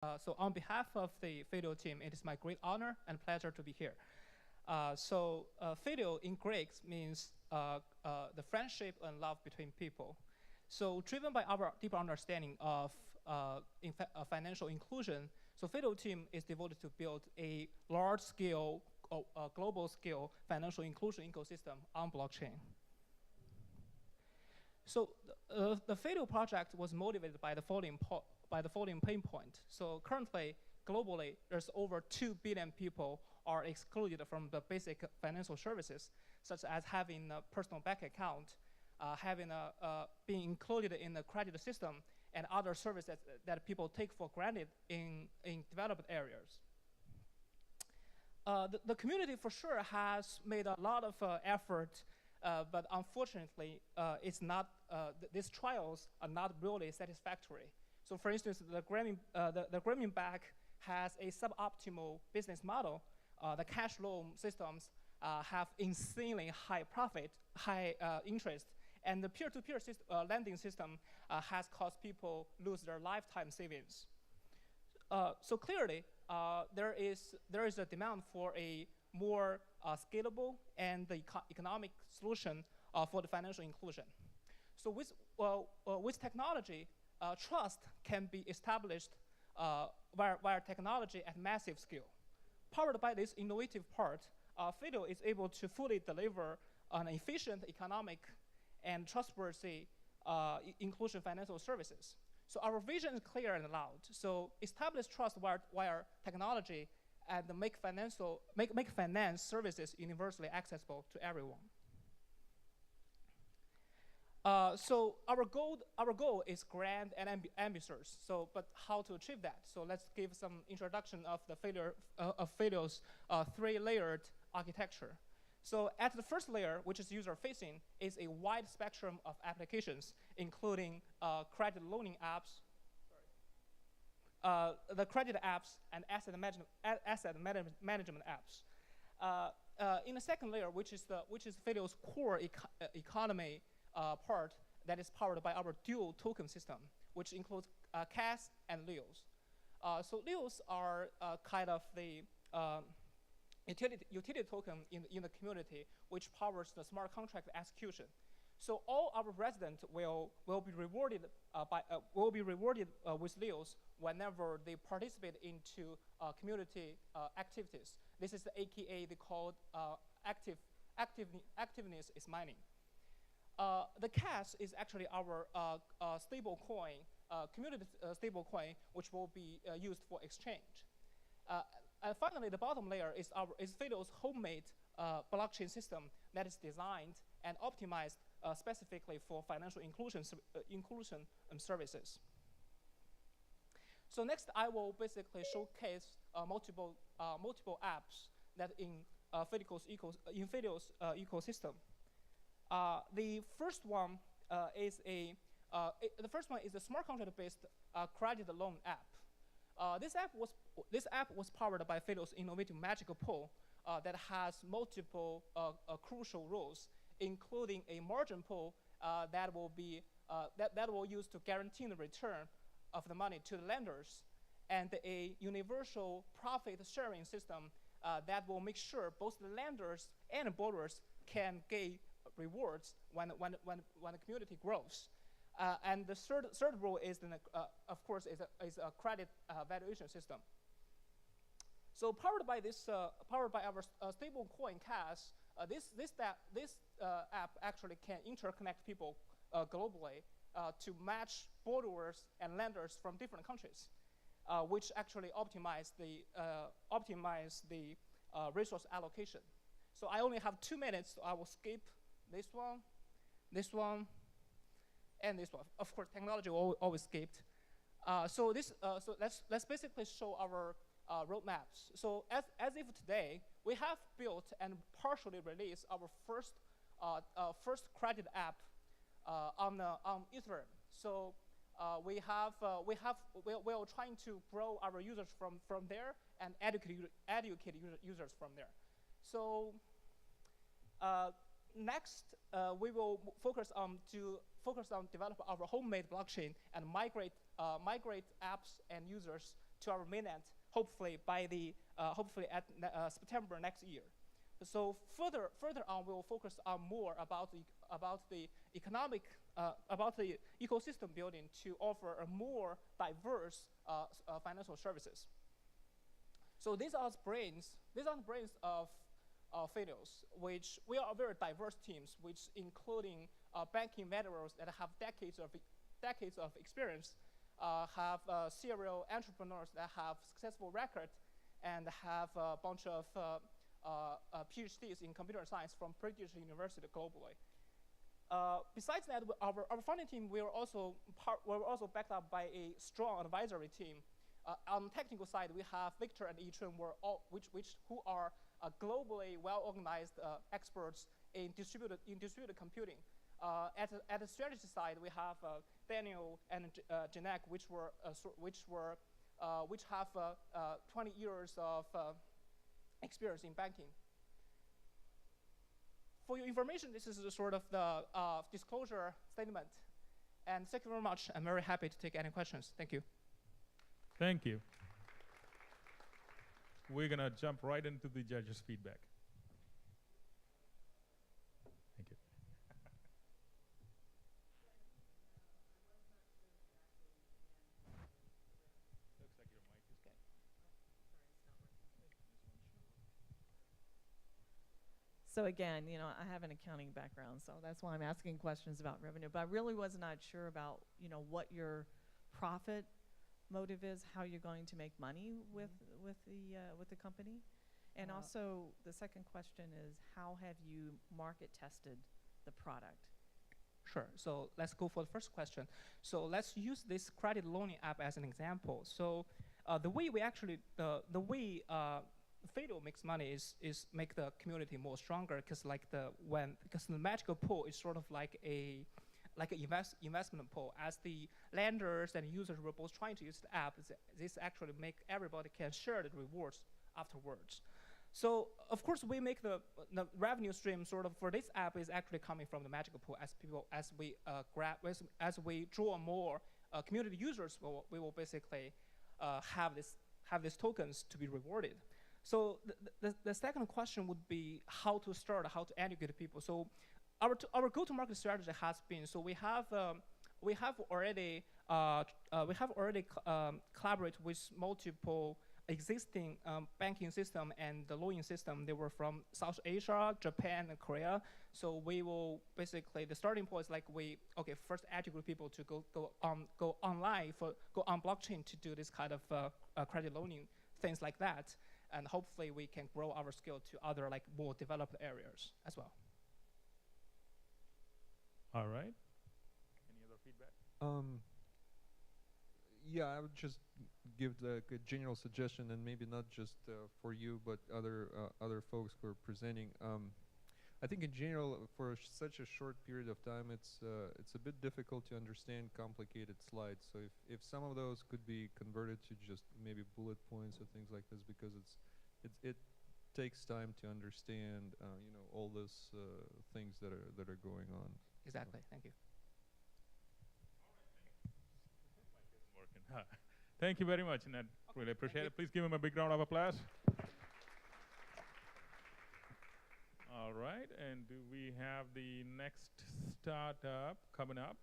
So on behalf of the PHILEO team, it is my great honor and pleasure to be here. PHILEO in Greek means the friendship and love between people. So driven by our deeper understanding of financial inclusion, so PHILEO team is devoted to build a large-scale, global-scale financial inclusion ecosystem on blockchain. So the PHILEO project was motivated by the following pain point. So currently, globally, there's over 2 billion people are excluded from the basic financial services, such as having a personal bank account, being included in the credit system, and other services that people take for granted in developed areas. The community for sure has made a lot of effort, but unfortunately, these trials are not really satisfactory. So for instance, the Grameen Bank has a suboptimal business model. The cash loan systems have insanely high profit, high interest, and the peer-to-peer lending system has caused people lose their lifetime savings. So clearly, there is a demand for a more scalable and economic solution for the financial inclusion. So with technology, trust can be established via technology at massive scale. Powered by this innovative part, PHILEO is able to fully deliver an efficient, economic, and trustworthy inclusion financial services. So our vision is clear and loud. So establish trust via technology and make finance services universally accessible to everyone. So our goal is grand and ambitious. But how to achieve that? So let's give some introduction of the PHILEO's 3-layered architecture. So at the first layer, which is user-facing, is a wide spectrum of applications, including credit loaning apps, the credit apps, and asset management apps. In the second layer, which is PHILEO's core economy part, that is powered by our dual token system, which includes CAS and LEOs. So LEOs are kind of the utility token in the community, which powers the smart contract execution. So all our residents will be rewarded with LEOs whenever they participate into community activities. This is the AKA they called activeness is mining. The CAS is actually our stable coin, community stable coin, which will be used for exchange. And finally, the bottom layer is PHILEO's homemade blockchain system that is designed and optimized specifically for financial inclusion services. So next, I will basically showcase multiple apps that in PHILEO's ecosystem. The first one is a smart contract-based credit loan app. This app was powered by PHILEO's innovative magical pool that has multiple crucial rules, including a margin pool that will use to guarantee the return of the money to the lenders, and a universal profit sharing system that will make sure both the lenders and borrowers can gain rewards when the community grows. And the third rule is, of course, is a credit valuation system. So powered by our stable coin CAS, this app actually can interconnect people globally to match borrowers and lenders from different countries, which actually optimize the resource allocation. So I only have 2 minutes, so I will skip this one, and this one. Of course, technology will always skipped. So let's basically show our roadmaps. So as of today, we have built and partially released our first credit app on Ethereum. So we are trying to grow our users from there and educate users from there. So next, we will focus on develop our homemade blockchain and migrate apps and users to our mainnet, hopefully by the hopefully at September next year. So further on, we will focus on more about the economic about the ecosystem building to offer a more diverse financial services. So these are the brains. These are the brains of PHILEOs, which we are very diverse teams, which including banking veterans that have decades of experience, have serial entrepreneurs that have successful record, and have a bunch of PhDs in computer science from prestigious university globally. Besides that, our funding team we're also backed up by a strong advisory team. On the technical side, we have Victor and Yichun, who are globally well-organized experts in distributed computing. At the strategy side, we have Daniel and Janek, which have 20 years of experience in banking. For your information, this is the sort of the disclosure statement. And thank you very much. I'm very happy to take any questions. Thank you. Thank you. We're going to jump right into the judges' feedback. Thank you. Looks like your mic is okay. So again, I have an accounting background, so that's why I'm asking questions about revenue. But I really was not sure about, what your profit motive is, how you're going to make money with the company, and also the second question is, how have you market tested the product? Sure. So let's go for the first question. So let's use this credit loaning app as an example. So the way PHILEO makes money is make the community more stronger, because the magical pool is sort of like an investment pool. As the lenders and users were both trying to use the app, this actually make everybody can share the rewards afterwards. So of course we make the revenue stream sort of for this app is actually coming from the magical pool. As we draw more community users, we will basically have these tokens to be rewarded. So the second question would be how to start, how to educate people. So our go-to-market strategy has been, so we have already collaborated with multiple existing banking system and the loaning system. They were from South Asia, Japan, and Korea. So we will basically, the starting point is like first educate people to go online, go on blockchain to do this kind of credit loaning, things like that. And hopefully we can grow our skill to other more developed areas as well. All right. Any other feedback? Yeah, I would just give a general suggestion, and maybe not just for you, but other folks who are presenting. I think in general, for such a short period of time, it's a bit difficult to understand complicated slides. So if some of those could be converted to just maybe bullet points or things like this, because it takes time to understand all those things that are going on. Exactly. Thank you. Thank you very much, Ned. Really appreciate it. Please give him a big round of applause. All right, and do we have the next startup coming up?